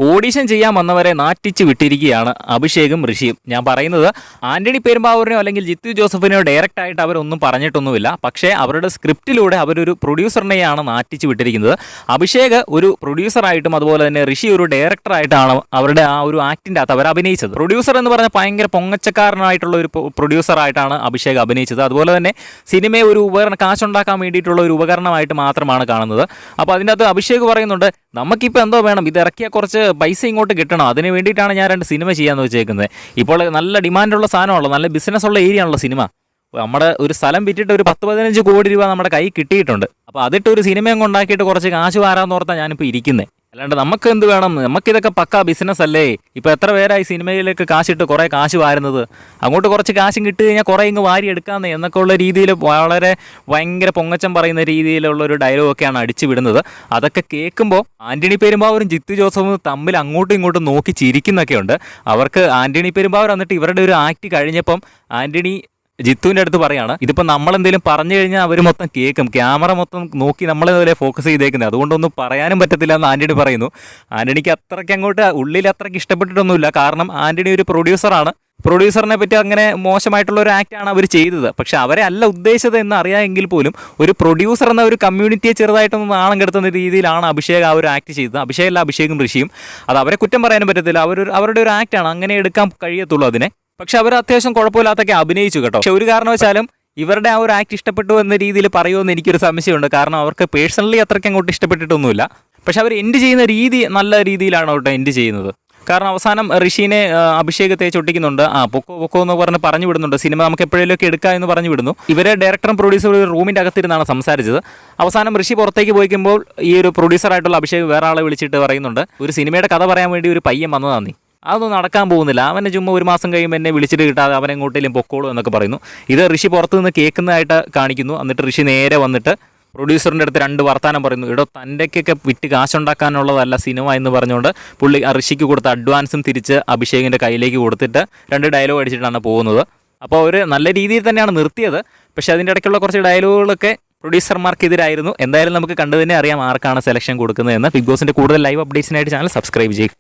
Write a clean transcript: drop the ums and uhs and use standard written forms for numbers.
Audition ചെയ്യാൻ വന്നവരെ നാറ്റിച്ച് വിട്ടിരിക്കുകയാണ് അഭിഷേകും ഋഷിയും. ഞാൻ പറയുന്നത് ആന്റണി പെരുമ്പാവൂരിനോ അല്ലെങ്കിൽ ജിത്തു ജോസഫിനോ ഡയറക്റ്റ് ആയിട്ട് അവരൊന്നും പറഞ്ഞിട്ടൊന്നുമില്ല. പക്ഷേ അവരുടെ സ്ക്രിപ്റ്റിലൂടെ അവരൊരു പ്രൊഡ്യൂസറിനെയാണ് നാറ്റിച്ച് വിട്ടിരിക്കുന്നത്. അഭിഷേക് ഒരു പ്രൊഡ്യൂസറായിട്ടും അതുപോലെ തന്നെ ഋഷി ഒരു ഡയറക്ടറായിട്ടാണ് അവരുടെ ആ ഒരു ആക്ടിൻ്റെ അകത്ത് അവർ അഭിനയിച്ചത്. പ്രൊഡ്യൂസർ എന്ന് പറഞ്ഞാൽ ഭയങ്കര പൊങ്ങച്ചക്കാരനായിട്ടുള്ള ഒരു പ്രൊഡ്യൂസറായിട്ടാണ് അഭിഷേക് അഭിനയിച്ചത്. അതുപോലെ തന്നെ സിനിമയെ ഒരു കാശുണ്ടാക്കാൻ വേണ്ടിയിട്ടുള്ള ഒരു ഉപകരണമായിട്ട് മാത്രമാണ് കാണുന്നത്. അപ്പോൾ അതിൻ്റെ അകത്ത് അഭിഷേക് പറയുന്നുണ്ട്, നമുക്കിപ്പോൾ എന്തോ വേണം, ഇത് ഇറക്കിയാൽ കുറച്ച് പൈസ ഇങ്ങോട്ട് കിട്ടണം, അതിന് വേണ്ടിയിട്ടാണ് ഞാൻ 2 സിനിമ ചെയ്യാമെന്ന് വെച്ചേക്കുന്നത്. ഇപ്പോൾ നല്ല ഡിമാൻഡുള്ള സാധനമാണല്ലോ, നല്ല ബിസിനസ്സുള്ള ഏരിയ ആണല്ലോ സിനിമ. നമ്മുടെ ഒരു സ്ഥലം വിറ്റിട്ട് ഒരു 10-15 കോടി രൂപ നമ്മുടെ കൈ കിട്ടിയിട്ടുണ്ട്. അപ്പോൾ അതിട്ട് ഒരു സിനിമയും ഉണ്ടാക്കിയിട്ട് കുറച്ച് കാശ് വാരാന്ന് ഓർത്താൽ ഞാനിപ്പോൾ ഇരിക്കുന്നത്. അല്ലാണ്ട് നമുക്ക് എന്ത് വേണം, നമുക്കിതൊക്കെ പക്കാ ബിസിനസ് അല്ലേ. ഇപ്പോൾ എത്ര പേരായി സിനിമയിലേക്ക് കാശിട്ട് കുറേ കാശ് വാരുന്നത്. അങ്ങോട്ട് കുറച്ച് കാശും കിട്ടി കഴിഞ്ഞാൽ കുറേ ഇങ്ങ് വാരി എടുക്കാമെന്ന് എന്നൊക്കെ ഉള്ള രീതിയിൽ വളരെ ഭയങ്കര പൊങ്ങച്ചം പറയുന്ന രീതിയിലുള്ള ഒരു ഡയലോഗൊക്കെയാണ് അടിച്ചു വിടുന്നത്. അതൊക്കെ കേൾക്കുമ്പോൾ ആന്റണി പെരുമ്പാവൂരും ജിത്തു ജോസഫും തമ്മിൽ അങ്ങോട്ടും ഇങ്ങോട്ടും നോക്കി ചിരിക്കുന്നൊക്കെ ഉണ്ട്. അവർക്ക് ആന്റണി പെരുമ്പാവൂർ എന്നിട്ട് ഇവരുടെ ഒരു ആക്ട് കഴിഞ്ഞപ്പം ആന്റണി ജിത്തുവിൻ്റെ അടുത്ത് പറയാണ്, ഇതിപ്പോൾ നമ്മളെന്തെങ്കിലും പറഞ്ഞു കഴിഞ്ഞാൽ അവർ മൊത്തം കേൾക്കും, ക്യാമറ മൊത്തം നോക്കി നമ്മളതുപോലെ ഫോക്കസ് ചെയ്തേക്കുന്നത്, അതുകൊണ്ടൊന്നും പറയാനും പറ്റത്തില്ല എന്ന് ആന്റണി പറയുന്നു. ആന്റണിക്ക് അത്രയ്ക്ക് അങ്ങോട്ട് ഉള്ളിൽ അത്രയ്ക്ക് ഇഷ്ടപ്പെട്ടിട്ടൊന്നുമില്ല. കാരണം ആന്റണി ഒരു പ്രൊഡ്യൂസറാണ്. പ്രൊഡ്യൂസറിനെ പറ്റി അങ്ങനെ മോശമായിട്ടുള്ള ഒരു ആക്റ്റാണ് അവർ ചെയ്തത്. പക്ഷെ അവരെ അല്ല ഉദ്ദേശിച്ചത് എന്ന് അറിയാമെങ്കിൽ പോലും ഒരു പ്രൊഡ്യൂസർ എന്ന ഒരു കമ്മ്യൂണിറ്റിയെ ചെറുതായിട്ടൊന്ന് നാണം കെടുത്തുന്ന രീതിയിലാണ് അഭിഷേക് ആ ഒരു ആക്ട് ചെയ്തത്. അഭിഷേകും ഋഷിയും. അത് അവരെ കുറ്റം പറയാനും പറ്റത്തില്ല. അവരുടെ ഒരു ആക്റ്റാണ്, അങ്ങനെ എടുക്കാൻ കഴിയത്തുള്ളൂ അതിനെ. പക്ഷെ അവർ അത്യാവശ്യം കുഴപ്പമില്ലാത്തൊക്കെ അഭിനയിച്ചു കേട്ടോ. പക്ഷെ ഒരു കാരണവശാലും ഇവരുടെ ആ ഒരു ആക്ട് ഇഷ്ടപ്പെട്ടു എന്ന രീതിയിൽ പറയുമെന്ന് എനിക്കൊരു സംശയമുണ്ട്. കാരണം അവർക്ക് പേഴ്സണലി അത്രയ്ക്ക് അങ്ങോട്ട് ഇഷ്ടപ്പെട്ടിട്ടൊന്നുമില്ല. പക്ഷെ അവർ എൻഡ് ചെയ്യുന്ന രീതി നല്ല രീതിയിലാണ് കേട്ടോ എൻഡ് ചെയ്യുന്നത്. കാരണം അവസാനം ഋഷീനെ അഭിഷേക് തേച്ചൊട്ടിക്കുന്നുണ്ട്. പൊക്കോ എന്ന് പറഞ്ഞു വിടുന്നുണ്ട്, സിനിമ നമുക്ക് എപ്പോഴേലൊക്കെ എടുക്കാം എന്ന് പറഞ്ഞു വിടുന്നു. ഇവരെ ഡയറക്ടറും പ്രൊഡ്യൂസറും ഒരു റൂമിൻ്റെ അകത്തിരുന്നാണ് സംസാരിച്ചത്. അവസാനം ഋഷി പുറത്തേക്ക് പോയിക്കുമ്പോൾ ഈ ഒരു പ്രൊഡ്യൂസറായിട്ടുള്ള അഭിഷേക് വേറെ ആളെ വിളിച്ചിട്ട് പറയുന്നുണ്ട്, ഒരു സിനിമയുടെ കഥ പറയാൻ വേണ്ടി ഒരു പയ്യൻ വന്നതാന്നീ, അതൊന്നും നടക്കാൻ പോകുന്നില്ല, അവനെ ചുമ്മാ 1 മാസം കഴിയുമ്പോൾ എന്നെ വിളിച്ചിട്ട് കിട്ടാതെ അവനെ എങ്ങോട്ടേലും പൊക്കോളൂ എന്നൊക്കെ പറയുന്നു. ഇത് ഋഷി പുറത്തു നിന്ന് കേൾക്കുന്നതായിട്ട് കാണിക്കുന്നു. എന്നിട്ട് ഋഷി നേരെ വന്നിട്ട് പ്രൊഡ്യൂസറിൻ്റെ അടുത്ത് 2 വർത്താനം പറയുന്നു. ഇടോ, തൻ്റെക്കൊക്കെ വിറ്റ് കാശുണ്ടാക്കാനുള്ളതല്ല സിനിമ എന്ന് പറഞ്ഞുകൊണ്ട് പുള്ളി ഋഷിക്ക് കൊടുത്ത അഡ്വാൻസും തിരിച്ച് അഭിഷേകിൻ്റെ കയ്യിലേക്ക് കൊടുത്തിട്ട് 2 ഡയലോഗ് അടിച്ചിട്ടാണ് പോകുന്നത്. അപ്പോൾ അവർ നല്ല രീതിയിൽ തന്നെയാണ് നിർത്തിയത്. പക്ഷേ അതിൻ്റെ ഇടയ്ക്കുള്ള കുറച്ച് ഡയലോഗുകളൊക്കെ പ്രൊഡ്യൂസർമാർക്കെതിരായിരുന്നു. എന്തായാലും നമുക്ക് കണ്ടു തന്നെ അറിയാം ആർക്കാണ് സെലക്ഷൻ കൊടുക്കുന്നത് എന്ന്. ബിഗ് ബോസിൻ്റെ കൂടുതൽ ലൈവ് അപ്ഡേറ്റ്സിനായിട്ട് ചാനൽ സബ്സ്ക്രൈബ് ചെയ്യും.